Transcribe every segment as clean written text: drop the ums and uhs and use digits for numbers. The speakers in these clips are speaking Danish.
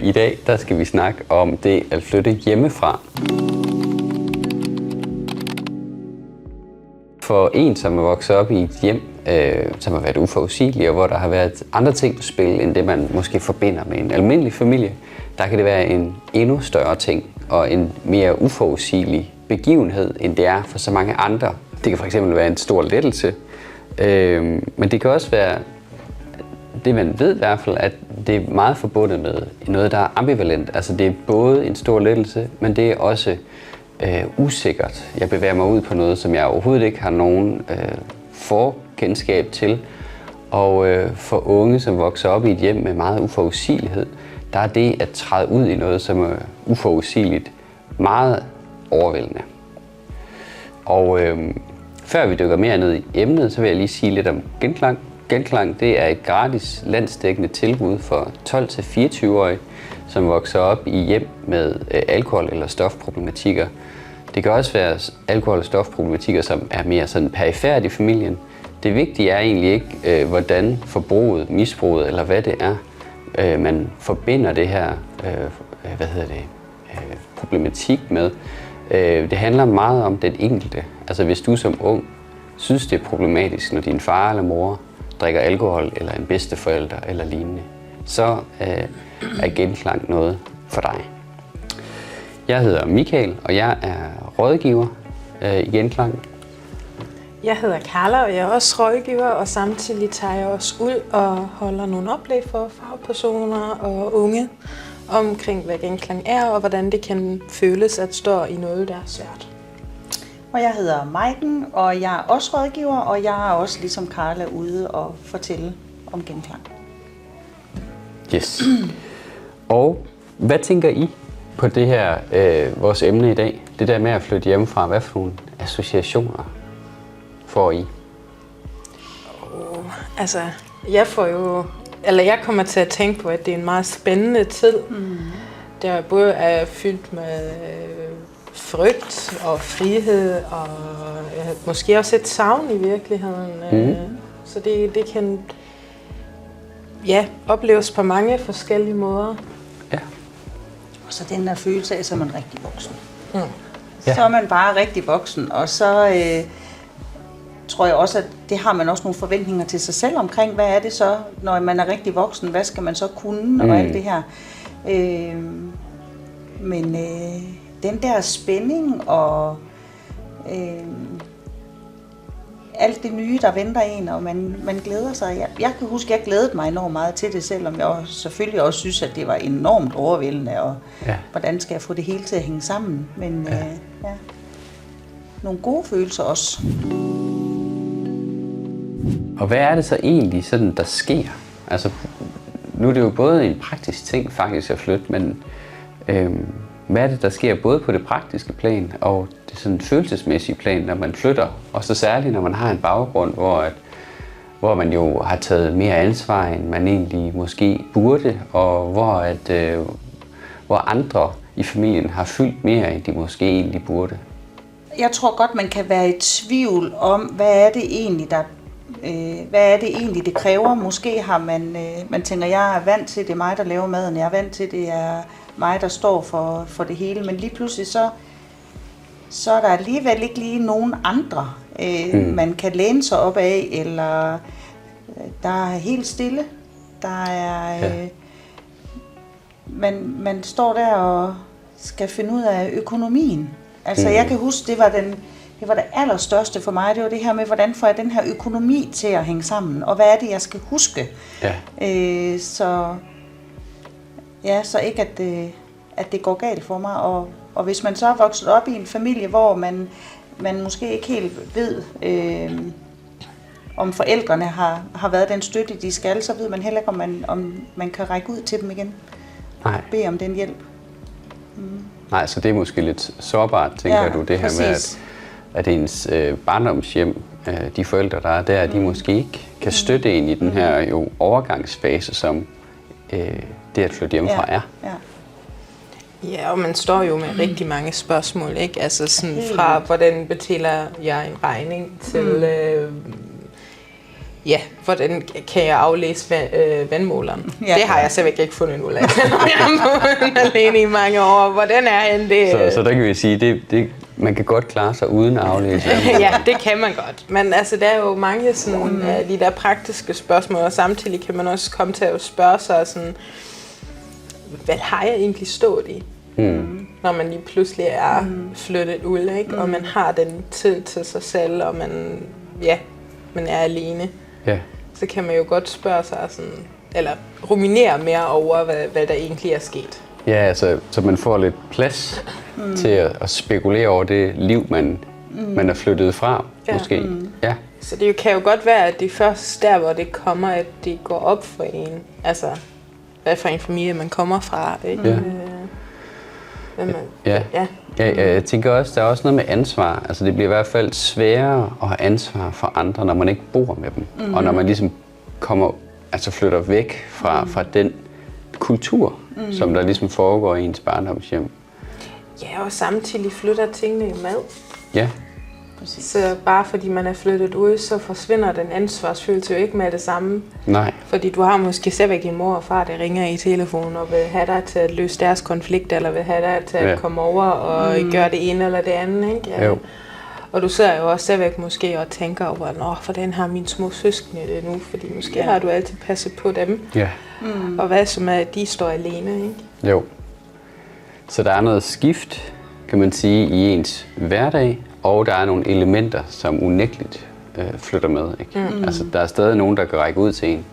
I dag der skal vi snakke om det at flytte hjemmefra. For en, som er vokset op i et hjem, som har været uforudsigeligt, og hvor der har været andre ting på spil, end det man måske forbinder med en almindelig familie, der kan det være en endnu større ting og en mere uforudsigelig begivenhed, end det er for så mange andre. Det kan fx være en stor lettelse, men det kan også være, det man ved i hvert fald, at det er meget forbundet med noget, der er ambivalent. Altså det er både en stor lettelse, men det er også usikkert. Jeg bevæger mig ud på noget, som jeg overhovedet ikke har nogen forkendskab til. Og for unge, som vokser op i et hjem med meget uforudsigelighed, der er det at træde ud i noget, som er uforudsigeligt, meget overvældende. Og før vi dykker mere ned i emnet, så vil jeg lige sige lidt om genklang. Genklang, det er et gratis landsdækkende tilbud for 12-24-årige, som vokser op i hjem med alkohol- eller stofproblematikker. Det kan også være alkohol- og stofproblematikker, som er mere sådan perifært i familien. Det vigtige er egentlig ikke, hvordan forbruget, misbruget eller hvad det er, man forbinder det her problematik med. Det handler meget om den enkelte. Altså hvis du som ung synes, det er problematisk, når din far eller mor drikker alkohol, eller en bedsteforælder eller lignende, så er genklang noget for dig. Jeg hedder Michael, og jeg er rådgiver i Genklang. Jeg hedder Carla, og jeg er også rådgiver, og samtidig tager jeg også ud og holder nogle oplæg for fagpersoner og unge omkring, hvad genklang er, og hvordan det kan føles at stå i noget, der er svært. Og jeg hedder Maiken, og jeg er også rådgiver, og jeg er også ligesom Carla ude og fortælle om genklang. Yes. Og hvad tænker I på det her, vores emne i dag? Det der med at flytte hjemmefra, hvad for nogle associationer får I? Altså, jeg kommer til at tænke på, at det er en meget spændende tid. Der både er fyldt med frygt og frihed, og måske også et savn i virkeligheden. Så det kan opleves på mange forskellige måder. Ja. Og så den der følelse af, så er man rigtig voksen. Ja. Så er man bare rigtig voksen, og så tror jeg også, at det har man også nogle forventninger til sig selv omkring, hvad er det så, når man er rigtig voksen, hvad skal man så kunne, og alt det her. Men den der spænding og alt det nye, der venter en, og man glæder sig. Jeg kan huske, at jeg glædede mig enormt meget til det, selvom jeg selvfølgelig også synes, at det var enormt overvældende, og hvordan skal jeg få det hele til at hænge sammen. Men nogle gode følelser også. Og hvad er det så egentlig, sådan, der sker? Altså, nu er det jo både en praktisk ting faktisk at flytte, men hvad er det, der sker både på det praktiske plan og det sådan følelsesmæssige plan, når man flytter? Og så særligt, når man har en baggrund, hvor man jo har taget mere ansvar, end man egentlig måske burde, og hvor andre i familien har fyldt mere, end de måske egentlig burde. Jeg tror godt, man kan være i tvivl om, hvad er det egentlig, det kræver. Måske har man tænker, jeg er vant til, det er mig, der laver maden, jeg er vant til, det er mig, der står for det hele, men lige pludselig så er der alligevel ikke lige nogen andre, man kan læne sig op af, eller der er helt stille. Der er, man står der og skal finde ud af økonomien. Altså jeg kan huske, det var det allerstørste for mig, det var det her med, hvordan får jeg den her økonomi til at hænge sammen, og hvad er det, jeg skal huske. Ja. Så ikke, at det går galt for mig. Og hvis man så er vokset op i en familie, hvor man måske ikke helt ved, om forældrene har været den støtte, de skal, så ved man heller ikke, om man kan række ud til dem igen. Nej. Bede om den hjælp. Nej, så det er måske lidt sårbart, tænker du, det her med, at ens barndomshjem, de forældre, der er der, de måske ikke kan støtte en i den her jo overgangsfase, som det at flytte hjemmefra er. Ja, og man står jo med rigtig mange spørgsmål, ikke? Altså sådan fra, hvordan betaler jeg en regning, til ja, hvordan kan jeg aflæse vandmåleren? Ja. Det har jeg selv ikke fundet ud af, når jeg har boet alene i mange år. Hvordan er han det? Så der kan vi sige, man kan godt klare sig uden at aflæse. Ja, det kan man godt. Men altså, der er jo mange sådan, de der praktiske spørgsmål, og samtidig kan man også komme til at spørge sig sådan, hvad har jeg egentlig stået i? Når man lige pludselig er flyttet ud, ikke? Og man har den tid til sig selv, og man er alene. Ja. Så kan man jo godt spørge sig sådan, eller ruminere mere over, hvad der egentlig er sket. Ja, altså, så man får lidt plads til at spekulere over det liv, man er flyttet fra, måske. Ja. Så det kan jo godt være, at det først der, hvor det kommer, at det går op for en. Altså, hvad for en familie man kommer fra, ikke? Ja. Jeg tænker også, der er også noget med ansvar. Altså, det bliver i hvert fald sværere at have ansvar for andre, når man ikke bor med dem. Og når man ligesom flytter væk fra den kultur, som der ligesom foregår i ens barndomshjem. Ja, og samtidig flytter tingene i mad. Ja. Præcis. Så bare fordi man er flyttet ud, så forsvinder den ansvarsfølelse jo ikke med det samme. Nej. Fordi du har måske stadigvæk din mor og far, der ringer i telefonen og vil have dig til at løse deres konflikt, eller vil have dig til at komme over og gøre det ene eller det andet, ikke? Ja. Jo. Og du sidder jo også stadigvæk måske og tænker over, hvordan har mine små søskende det nu? Fordi måske har du altid passet på dem. Ja. Og hvad som er, at de står alene, ikke? Jo. Så der er noget skift, kan man sige, i ens hverdag, og der er nogle elementer, som unægteligt flytter med. Ikke? Altså, der er stadig nogen, der kan række ud til en,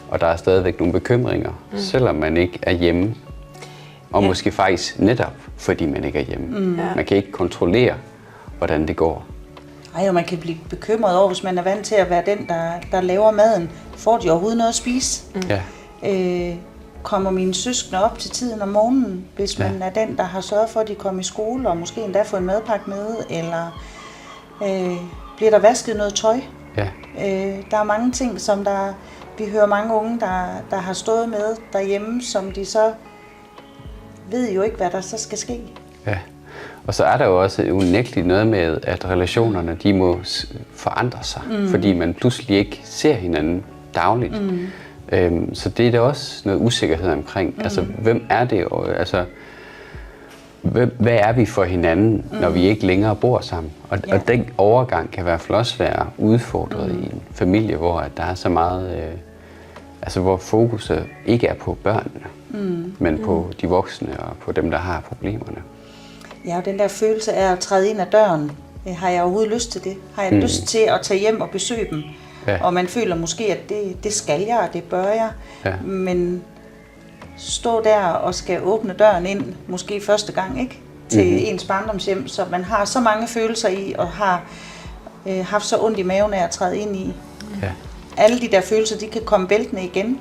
og der er stadigvæk nogle bekymringer, selvom man ikke er hjemme. Og måske faktisk netop, fordi man ikke er hjemme. Man kan ikke kontrollere, hvordan det går. Ej, og man kan blive bekymret over, hvis man er vant til at være den, der laver maden. Får de overhovedet noget at spise? Ja. Kommer mine søskende op til tiden om morgenen, hvis man er den, der har sørget for, at de kommer i skole, og måske endda får en madpakke med, eller bliver der vasket noget tøj? Ja. Der er mange ting, som vi hører mange unge, der har stået med derhjemme, som de så ved jo ikke, hvad der så skal ske. Ja. Og så er der jo også unægteligt noget med, at relationerne, de må forandre sig, fordi man pludselig ikke ser hinanden dagligt. Så det er der også noget usikkerhed omkring. Altså, hvem er det? Altså, hvad er vi for hinanden, når vi ikke længere bor sammen? Og den overgang kan i hvert fald også være udfordret i en familie, hvor der er så meget, hvor fokuset ikke er på børnene, men på de voksne og på dem, der har problemerne. Ja, og den der følelse af at træde ind ad døren, har jeg overhovedet lyst til det? Har jeg lyst til at tage hjem og besøge dem? Ja. Og man føler måske, at det skal jeg, og det bør jeg. Ja. Men stå der og skal åbne døren ind, måske første gang, ikke? Til ens barndomshjem, så man har så mange følelser i, og har haft så ondt i maven af at træde ind i. Ja. Alle de der følelser, de kan komme væltende igen.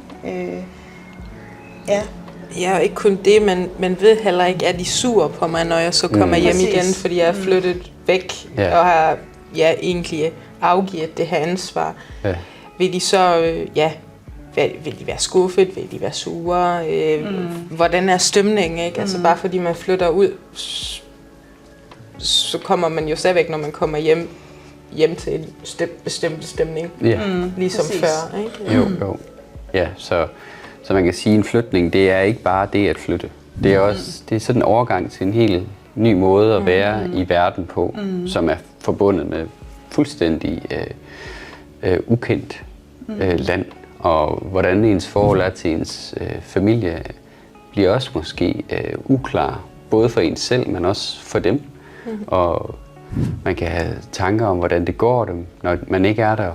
Ja, og ikke kun det, men man ved heller ikke, at de sur på mig, når jeg så kommer hjem igen, fordi jeg er flyttet væk og har egentlig afgivet det her ansvar. Ja. Vil de så, vil de være skuffet, vil de være sure, hvordan er stemningen, ikke? Altså bare fordi man flytter ud, så kommer man jo stadigvæk, når man kommer hjem til en bestemt stemning, ligesom før, ikke? Jo. Ja, så man kan sige, at en flytning, det er ikke bare det at flytte. Det er også sådan en overgang til en helt ny måde at være i verden på, som er forbundet med fuldstændig ukendt land. Og hvordan ens forhold er til ens familie, bliver også måske uklar, både for ens selv, men også for dem. Og man kan have tanker om, hvordan det går dem, når man ikke er der,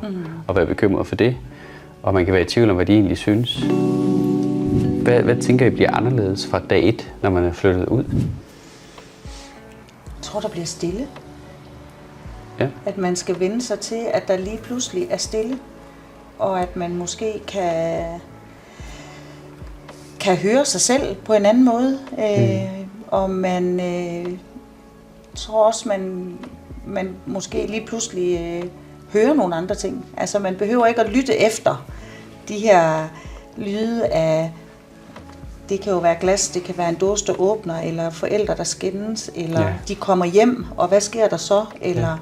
og være bekymret for det. Og man kan være i tvivl om, hvad de egentlig synes. Hvad tænker I bliver anderledes fra dag 1, når man er flyttet ud? Jeg tror, der bliver stille. Ja. At man skal vende sig til, at der lige pludselig er stille. Og at man måske kan høre sig selv på en anden måde. Og man tror også, man måske lige pludselig hører nogle andre ting. Altså man behøver ikke at lytte efter de her lyde af, det kan jo være glas, det kan være en dåse, der åbner, eller forældre, der skændes, eller de kommer hjem, og hvad sker der så? Eller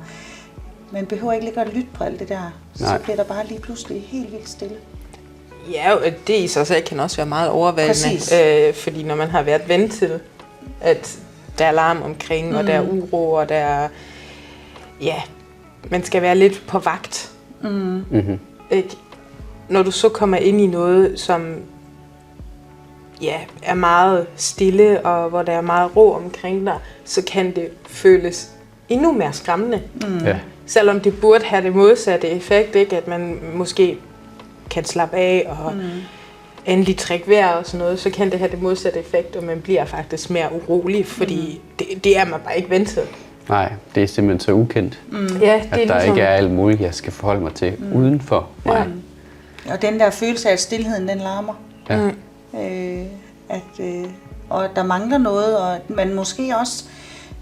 man behøver ikke ligge og lytte på alt det der. Nej. Så bliver der bare lige pludselig helt vildt stille. Ja, og det i sig selv kan også være meget overvældende. Fordi når man har været vant til, at der er larm omkring, og der er uro, og der er... Ja, man skal være lidt på vagt. Mm-hmm. Ikke? Når du så kommer ind i noget, som er meget stille, og hvor der er meget ro omkring dig, så kan det føles endnu mere skræmmende. Ja. Selvom det burde have det modsatte effekt, ikke? At man måske kan slappe af og endelig trække vejr og sådan noget, så kan det have det modsatte effekt, og man bliver faktisk mere urolig, fordi det er man bare ikke vant til. Nej, det er simpelthen så ukendt, Ja, det at der ligesom... ikke er alt muligt, jeg skal forholde mig til uden for mig. Og den der følelse af, at stilheden den larmer. Ja. Og at der mangler noget, og at man måske også,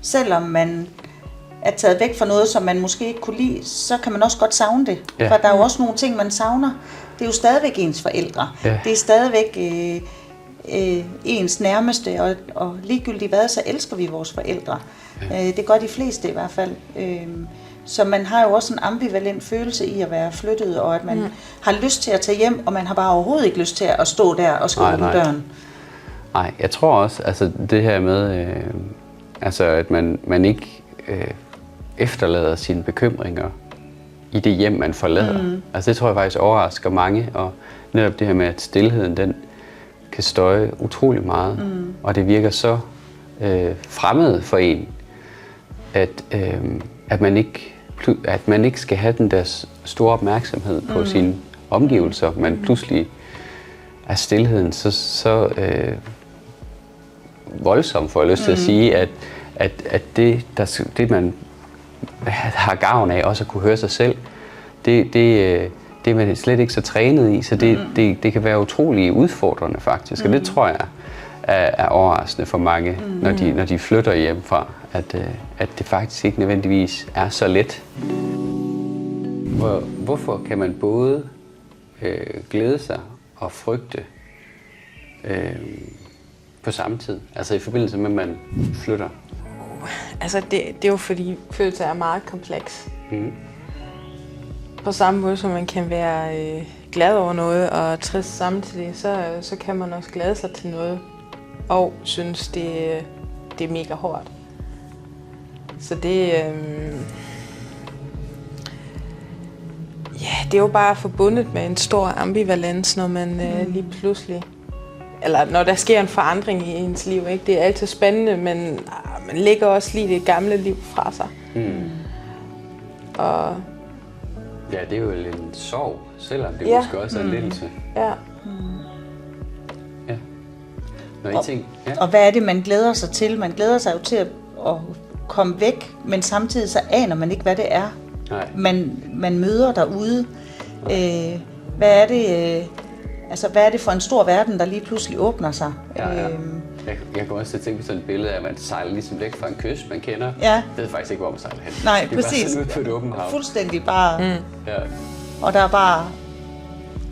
selvom man er taget væk fra noget, som man måske ikke kunne lide, så kan man også godt savne det. Ja. For der er jo også nogle ting, man savner. Det er jo stadigvæk ens forældre. Ja. Det er stadigvæk ens nærmeste, og ligegyldigt hvad, så elsker vi vores forældre. Ja. Det gør de fleste i hvert fald. Så man har jo også en ambivalent følelse i at være flyttet, og at man har lyst til at tage hjem, og man har bare overhovedet ikke lyst til at stå der og skulle åbne døren. Nej, jeg tror også, altså det her med, at man ikke efterlader sine bekymringer i det hjem, man forlader. Altså det tror jeg faktisk overrasker mange, og netop det her med, at stilheden, den kan støje utrolig meget, og det virker så fremmed for en, at man ikke skal have den der store opmærksomhed på sine omgivelser, men pludselig er stilheden så voldsom, får jeg lyst til at sige, at det man har gavn af også at kunne høre sig selv, det er man slet ikke så trænet i, så det kan være utrolig udfordrende faktisk, og det tror jeg er overraskende for mange, når de flytter hjemmefra, at det faktisk ikke nødvendigvis er så let. Hvorfor kan man både glæde sig og frygte på samme tid, altså i forbindelse med, at man flytter? Altså det er jo fordi følelser er meget kompleks. På samme måde som man kan være glad over noget og trist samtidig, så kan man også glæde sig til noget og synes det er mega hårdt. Så det det er jo bare forbundet med en stor ambivalens, når man lige pludselig, eller når der sker en forandring i ens liv, ikke? Det er altid spændende, men man lægger også lige det gamle liv fra sig. Og ja, det er jo en sorg, selvom det måske også er en lettelse. Ja. Ja. Når I tænker, Og hvad er det, man glæder sig til? Man glæder sig jo til at komme væk, men samtidig så aner man ikke, hvad det er, man møder derude. Hvad er det for en stor verden, der lige pludselig åbner sig? Ja. Jeg kan også tænke på sådan et billede af, at man sejler ligesom væk fra en kyst, man kender. Ja. Jeg ved faktisk ikke, hvor man sejler hen. Nej, det er præcis. bare sådan ud på et åbent hav. Fuldstændig bare. Ja. Og der er bare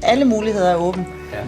alle muligheder er åbne. Ja.